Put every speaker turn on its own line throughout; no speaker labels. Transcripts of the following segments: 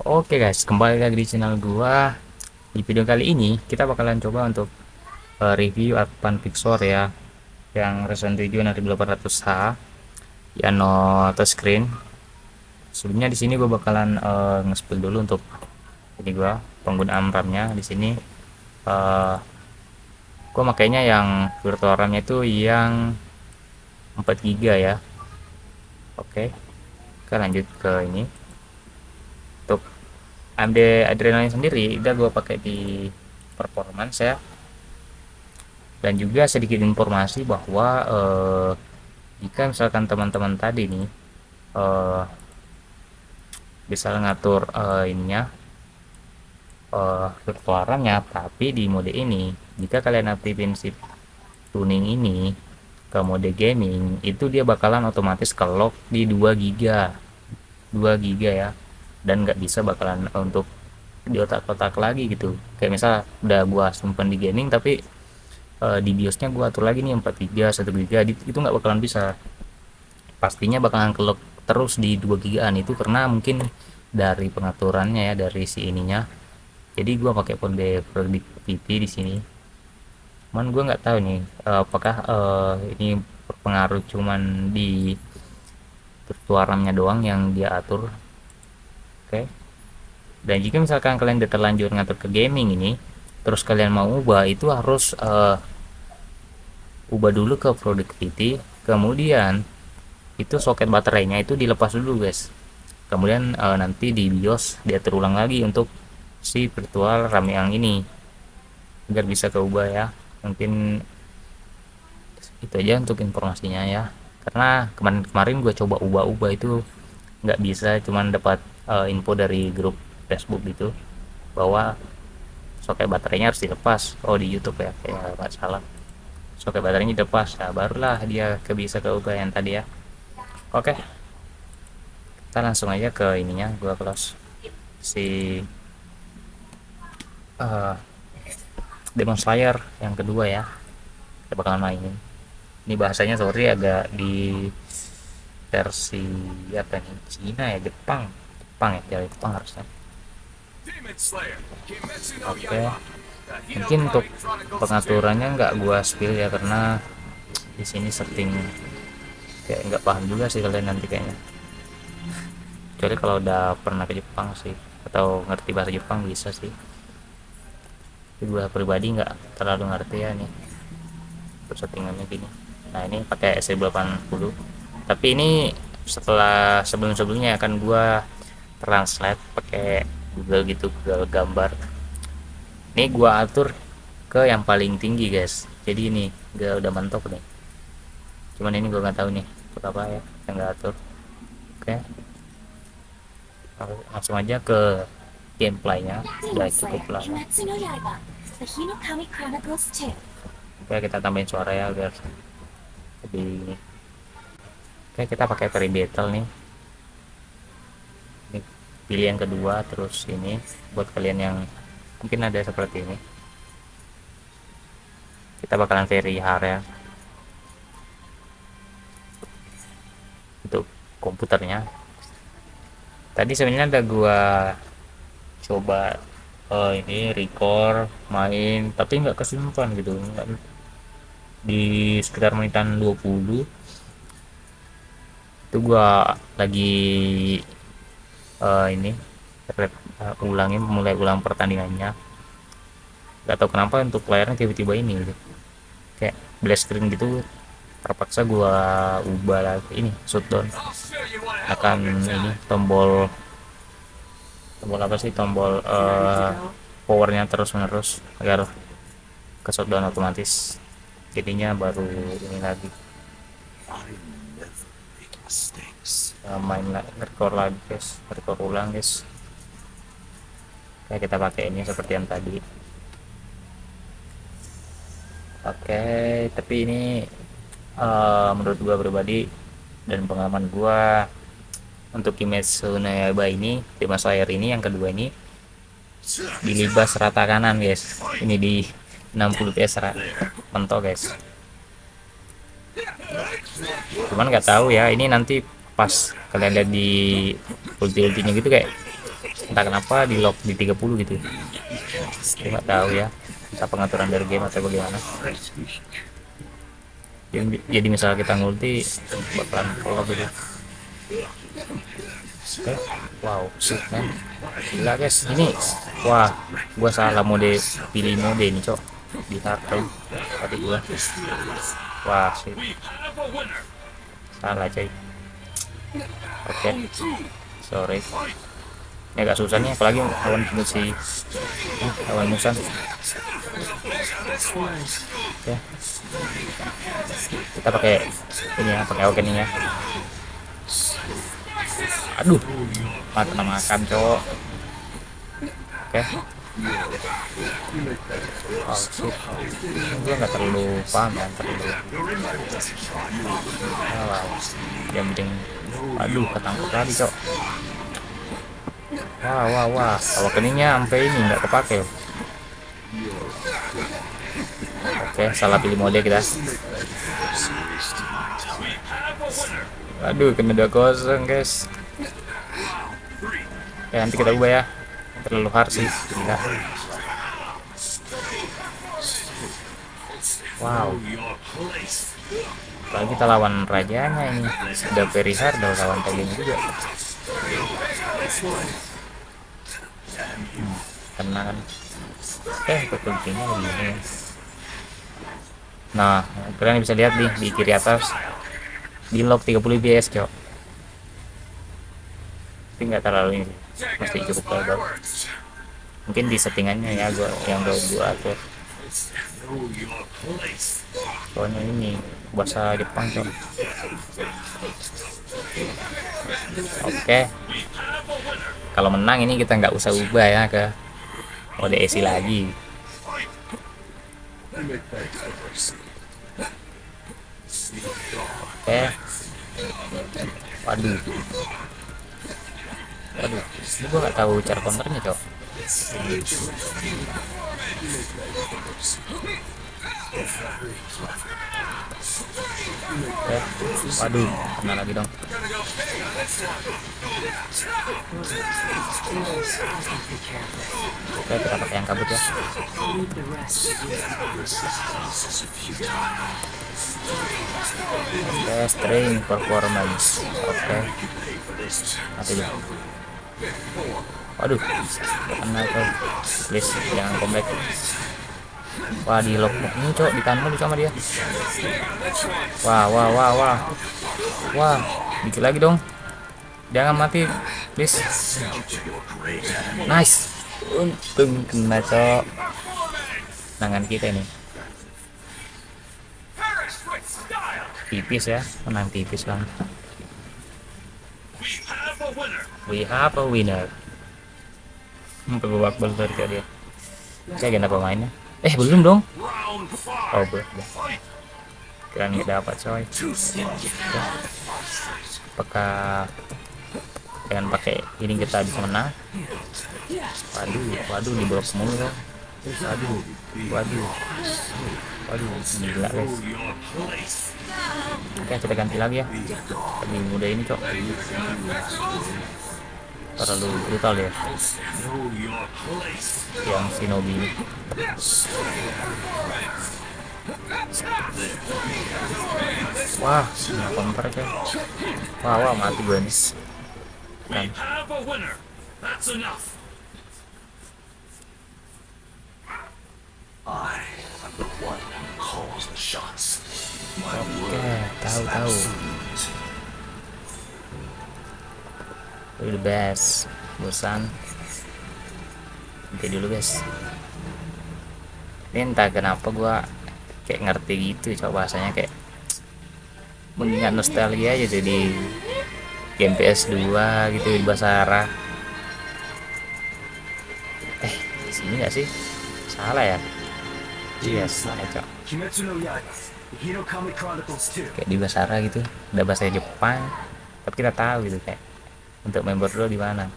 Oke guys, kembali lagi di channel gua. Di video kali ini kita bakalan coba untuk review Advan Pixor ya, yang Ryzen 7 6800H yang no touchscreen. Sebelumnya di sini gua bakalan nge-spill dulu untuk ini gua penggunaan RAM-nya di sini. eh gua makainya yang virtual RAM-nya itu yang 4 GB ya. Oke, kita lanjut ke ini. Untuk AMD Adrenalin sendiri udah gua pakai di performance ya. Dan juga sedikit informasi bahwa jika misalkan teman-teman tadi nih eh, bisa ngatur ininya virtual RAM-nya, tapi di mode ini jika kalian aktifin si tuning ini ke mode gaming, itu dia bakalan otomatis ke lock di 2 GB ya, dan nggak bisa bakalan untuk di otak-otak lagi gitu. Kayak misal udah gua simpen di gaming, tapi di BIOSnya gua atur lagi nih 4 GB 1 GB, itu nggak bakalan bisa. Pastinya bakalan kelok terus di 2 gigaan itu karena mungkin dari pengaturannya ya, dari si ininya. Jadi gua pakai kode productivity di sini. Cuman gua nggak tahu nih apakah ini berpengaruh cuman di virtual RAM-nya doang yang dia atur. Oke. Dan jika misalkan kalian udah terlanjur ngatur ke gaming ini, terus kalian mau ubah, itu harus ubah dulu ke productivity, kemudian itu soket baterainya itu dilepas dulu guys. Kemudian nanti di BIOS dia terulang lagi untuk si virtual RAM yang ini agar bisa keubah ya. Mungkin itu aja untuk informasinya ya, karena kemarin-kemarin gue coba ubah-ubah itu nggak bisa, cuman dapat info dari grup Facebook gitu bahwa soket baterainya harus dilepas. Oh, di YouTube ya, kayak nggak salah, soket baterainya dilepas ya barulah dia bisa keubah yang tadi ya. Oke, kita langsung aja ke ininya, gua close si uh, Demon Slayer yang kedua ya. Kita bakalan mainin ini, bahasanya sorry agak di versi apa nih, Cina ya, Jepang Jepang ya, dari Jepang harusnya. Oke, mungkin untuk pengaturannya nggak gua spill ya, karena di sini setting kayak nggak paham juga sih kalian nanti kayaknya, kecuali kalau udah pernah ke Jepang sih atau ngerti bahasa Jepang bisa sih. Tapi gua pribadi nggak terlalu ngerti ya nih settingannya gini. Nah, ini pakai S1080, tapi ini setelah sebelum-sebelumnya akan gua translate pakai Google gitu, Google gambar. Ini gua atur ke yang paling tinggi guys, jadi ini gak udah mentok nih. Cuman ini gua nggak tahu nih untuk apa ya yang nggak atur. Oke, langsung aja ke gameplaynya, udah cukup lah. Oke, kita tambahin suara ya biar lebih. Oke, kita pakai Very Battle nih. Ini pilih yang kedua, terus ini buat kalian yang mungkin ada seperti ini, kita bakalan very hard ya untuk komputernya. Tadi sebenarnya ada gua coba ini record main, tapi nggak kesimpan gitu, nggak di sekitar menitan 20 itu gua lagi ini ulangin, mulai ulang pertandingannya. Gak tahu kenapa untuk layarnya tiba-tiba ini gitu, kayak blast screen gitu. Terpaksa gua ubah lagi ini shutdown, akan ini tombol tombol apa sih, tombol powernya terus menerus agar ke shutdown otomatis, jadinya baru ini lagi main record lagi guys, record ulang guys. Kayak kita pakai ini seperti yang tadi. Oke, tapi ini menurut gua pribadi dan pengalaman gua, untuk Kimetsu no Yaiba ini, Demon Slayer ini yang kedua ini dilibas rata kanan guys, ini di 60 fps mentok guys. Cuman nggak tahu ya, ini nanti pas kalian lihat di ulti-ultinya gitu, kayak entah kenapa di lock di 30 gitu. Saya nggak tahu ya, entah pengaturan dari game atau bagaimana. Jadi misal kita ngulti bakalan lock gitu. Oke, wow, sih kan, gila guys, ini, wah, gua salah mode, pilih mode ini cok, di hard tadi gua, wah sih, salah coy. Oke, sorry, ini agak susah nih, apalagi lawan si lawan Musan. Oke, kita pakai ini ya, pakai oke ya. Aduh, makan cowok. Oke, oh shit, gue nggak terlalu paham ya, terlalu wow, yang penting, aduh ketangkep lagi cok. Wah, kalau keningnya sampai ini nggak kepake. Oke, salah pilih mode kita. Aduh, kena 2-0 guys. Ya nanti kita ubah ya, terlalu hard sih. Gila. Wow, lagi kita lawan rajanya ini, sudah very hard lawan kayak gini juga. Kena kan, kepentingnya begini. Nah, kalian bisa lihat nih di kiri atas di lock 30 fps cok, tapi nggak terlalu ini, masih cukup lebar. Mungkin di settingannya ya, yang gua atur. Soalnya ini bahasa Jepang cok. Oke, kalau menang ini kita nggak usah ubah ya ke mode AC lagi. Oke, waduh, ini gua nggak tahu cara counternya cok. Waduh, kena lagi dong. Oke, kita pakai yang kabut ya. Oke, string performance. Oke, mati dulu. Waduh, kena tuh. Please, jangan comeback. Wah, di lock ini cok, ditahan dulu sama dia. Wah, dikit lagi dong, jangan mati please. Nice, untung kena cok. Tangan kita ini tipis ya, menang tipis kan. We have a winner. Babak belur dia. Saya gak pemainnya. Belum dong. Oh belum. Keren nggak dapat coy. Apakah dengan pakai ini kita bisa menang? Waduh, di blok mulu dong. Waduh, gila guys. Oke, kita ganti lagi ya. Lebih mudah ini cok. Terlalu brutal ya yang Shinobi ini. Wah, counter ya. Wah, mati gue nih kan. Oke, tahu the best bosan. Oke dulu guys, ini entah kenapa gua kayak ngerti gitu coba bahasanya, kayak mengingat nostalgia aja jadi game PS2 gitu di Basara. Di sini nggak sih? Salah ya? Iya, salah cok. Kayak di Basara gitu, ada bahasa Jepang, tapi kita tahu gitu kayak untuk member dulu di mana.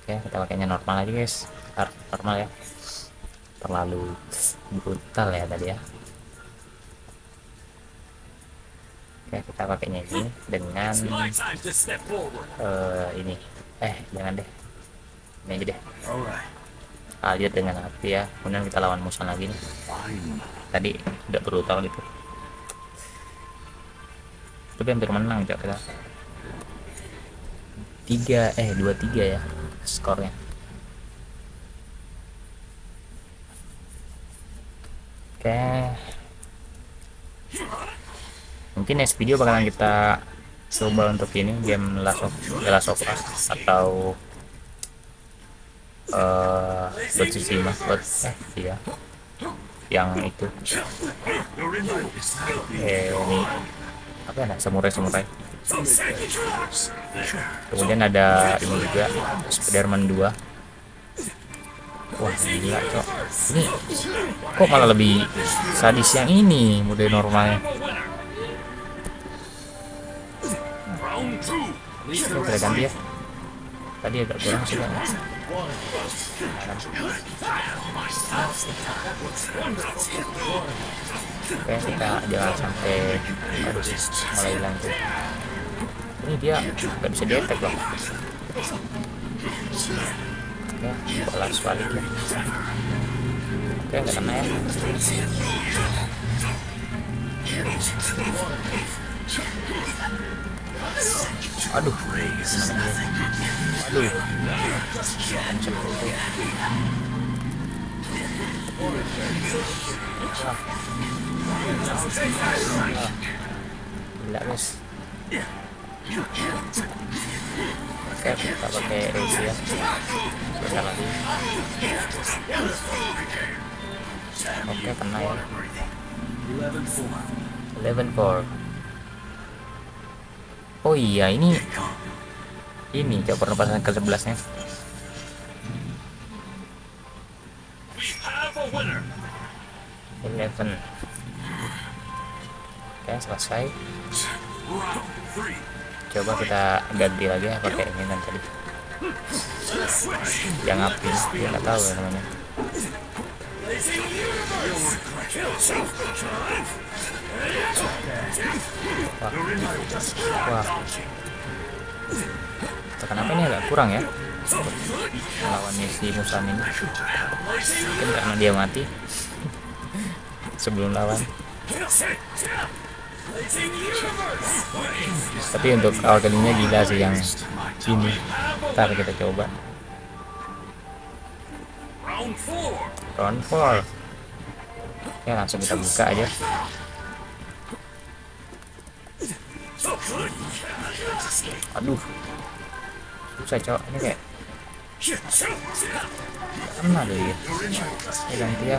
Oke, kita pakainya normal aja guys, normal ya, terlalu brutal ya tadi ya. Oke, kita pakainya ini dengan ini Jangan deh, ini aja deh. Aja dengan hati ya, kemudian kita lawan musuh lagi nih. Tadi udah brutal gitu, tapi hampir menang cok kita. 2-3 ya skornya. Oke, mungkin next video bakalan kita coba untuk ini game Last of Us atau Ghost Tsushima. Iya, yang itu ini apa ya, samurai. Kemudian ada ini juga Spider-Man 2. Wah gila cok, ini kok malah lebih sadis yang ini mode normalnya. Kita ganti ya, tadi agak kurang sih kan. Oke, kita jangan sampai mulai hilang tuh. Ini dia nggak bisa di-attack loh. Oke, balas balik ya. Oke, nggak kena ya. Aduh, gila guys. Oke, kita pakai itu ya. Sebentar lagi. Oke, kena ya. 11-4. Oh iya, ini coba pernapasan ke-11 nya. 11. Oke, selesai. Coba kita ganti lagi ya pakai ini kan tadi. Yang api, dia nggak tahu ya namanya. Wah. Kenapa ini agak kurang ya melawannya si Musan ini? Mungkin karena dia mati sebelum lawan. Tapi untuk awal kalinya gila sih yang ini. Ntar kita coba round 4. Ya langsung kita buka aja. Aduh, susah cok, ini kayak kena deh ya. Ini ganti ya.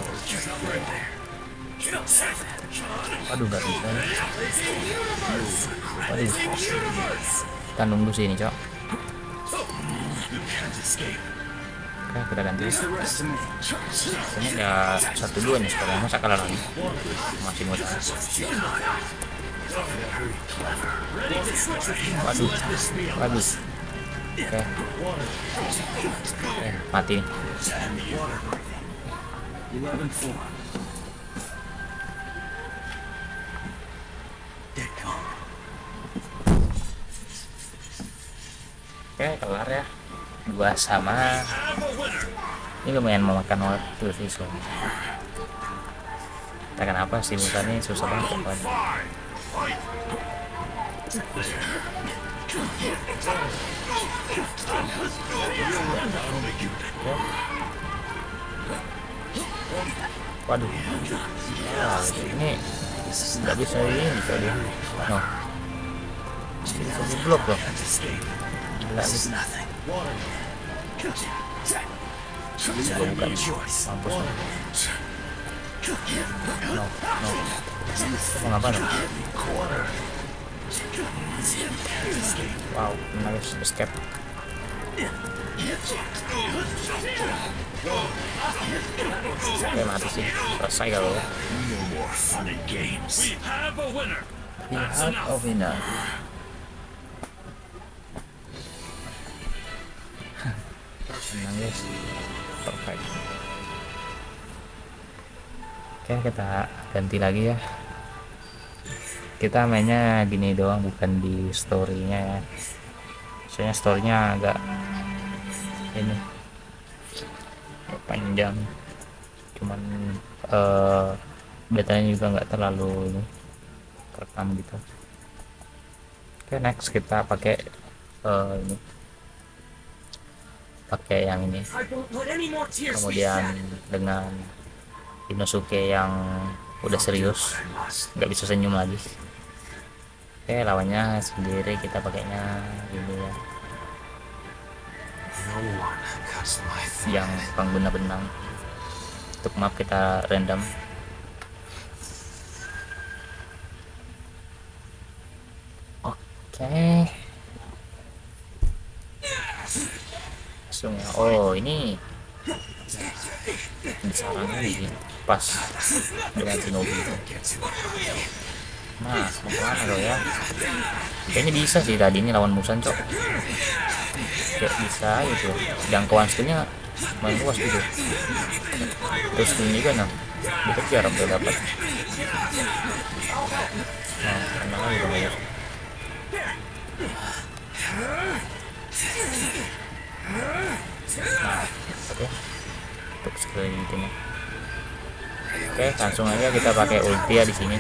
Aduh, nggak bisa nih. Aduh, kita nunggu sini cok. Oke, kita ganti. Ini ada 1-2 nih sekarang, masa kalah lagi. Masih muda. Waduh. Oke. Mati nih. Oke, kelar ya. 2-2. Ini lumayan memakan waktu sih soalnya. Tak kenapa sih mutannya susah banget pokoknya. Waduh, ini nggak bisa ini kok dia. No, bisa di blok loh. Gila nih. Gua bukan mampus. No. Mau ngapain? Wow, nice escape. Oke, mati sih. Selesai kalau. We have a winner. Menang guys. Perfect. Oke, kita ganti lagi ya. Kita mainnya gini doang, bukan di story-nya ya. Soalnya story-nya agak ini panjang, cuman eh datanya juga nggak terlalu ini kerekam gitu. Oke, next kita pakai ini, pakai yang ini, kemudian dengan Inosuke yang udah serius, nggak bisa senyum lagi. Oke, lawannya sendiri kita pakainya ini ya, yang pengguna benang. Untuk map kita random. Oke, langsung ya. Oh, ini diserangnya di pas dengan Shinobi. Nah, mau kemana lo ya? Kayaknya bisa sih tadi ini lawan Musan, cok. Kayak bisa gitu. Jangkauan skillnya main luas gitu. Terus ini juga nah, dikejar udah dapat. Nah, kena lagi dong ya. Nah, oke. Untuk skill intinya. Oke, langsung aja kita pakai ulti ya di sini.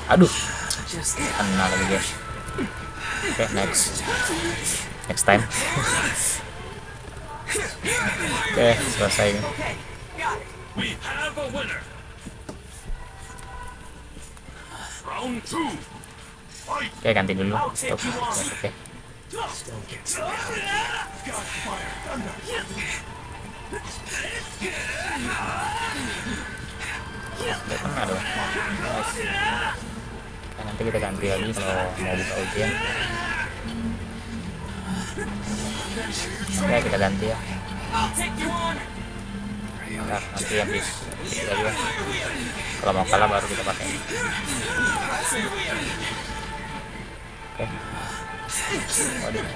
Aduh, kena lagi guys. Oke, next time. Oke, selesai nih. Oke, ganti dulu. Oke. Udah kena dong. Nice. Nah, nanti kita ganti lagi kalau mau buka ujian. Oke, kita ganti ya. Nah, nanti habis lagi ya. Kalau mau kalah baru kita pakai. Oke. Waduh.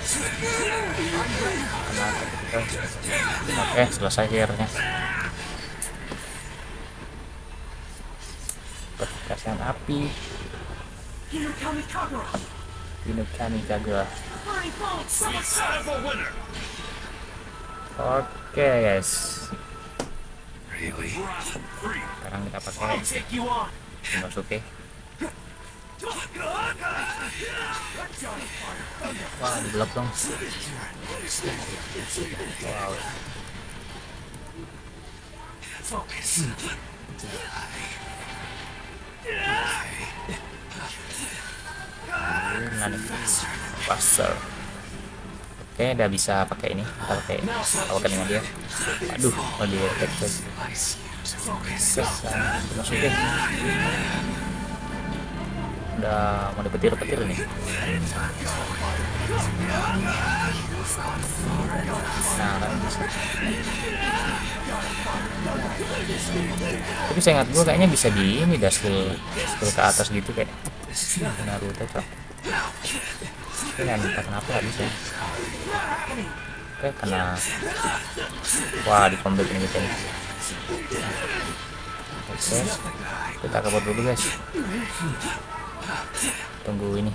Oke, selesai akhirnya. Perkasan api. Hinokami Kagura. Oke guys. Sekarang kita pakai Inosuke. Wah, di blok dong. Wow. Passer. Oke, udah bisa pakai ini. Kita pakai awaken dengan dia. Aduh, mau dia attack guys. Inosuke. Udah mau dipetir-petir nih. Nah, kan bisa. Tapi saya ingat gue kayaknya bisa di ini dah, skill ke atas gitu kayak Naruto, cok. Tapi entah kenapa gak bisa. Oke, kena. Wah, di comeback ini gitu. Oke, kita kabur dulu guys. Tunggu ini.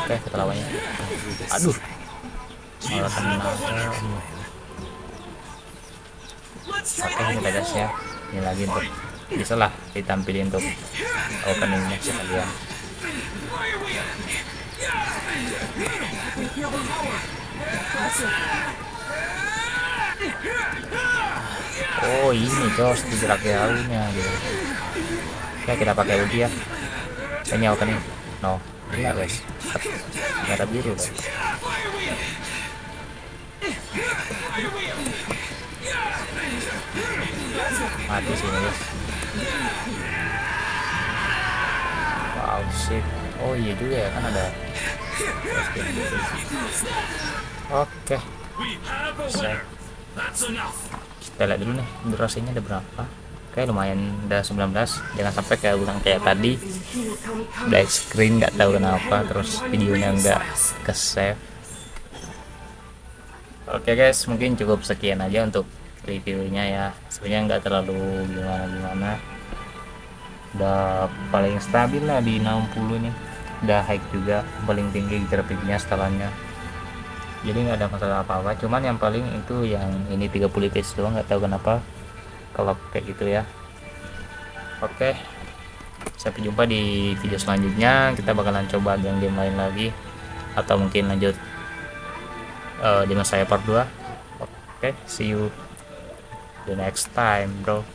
Oke, kita lawannya. Aduh, malah kena. Oke, kita gas ya. Ini lagi untuk bisa lah ditampilin untuk openingnya sekalian. Oh, ini cos di gerak jauhnya gitu. Oke, kita pakai ulti ya. Ini opening. No, enggak guys. Merah biru dong. Mati sini guys. Wow, shit. Oh iya juga ya, kan ada. Oke. Kita lihat dulu nih durasinya ada berapa. Oke, lumayan, udah 19. Jangan sampai kayak ulang kayak tadi black screen nggak tahu kenapa, terus videonya nggak ke save. Oke guys, mungkin cukup sekian aja untuk reviewnya ya. Sebenarnya nggak terlalu gimana-gimana, udah paling stabil lah di 60 nih, udah high juga, paling tinggi grafiknya setelahnya. jadi nggak ada masalah apa-apa. Cuman yang paling itu yang ini 30 fps doang, nggak tahu kenapa kalau kayak gitu ya. Oke, sampai jumpa di video selanjutnya. Kita bakalan coba game-game lain lagi, atau mungkin lanjut dengan saya part 2. Oke, see you the next time bro.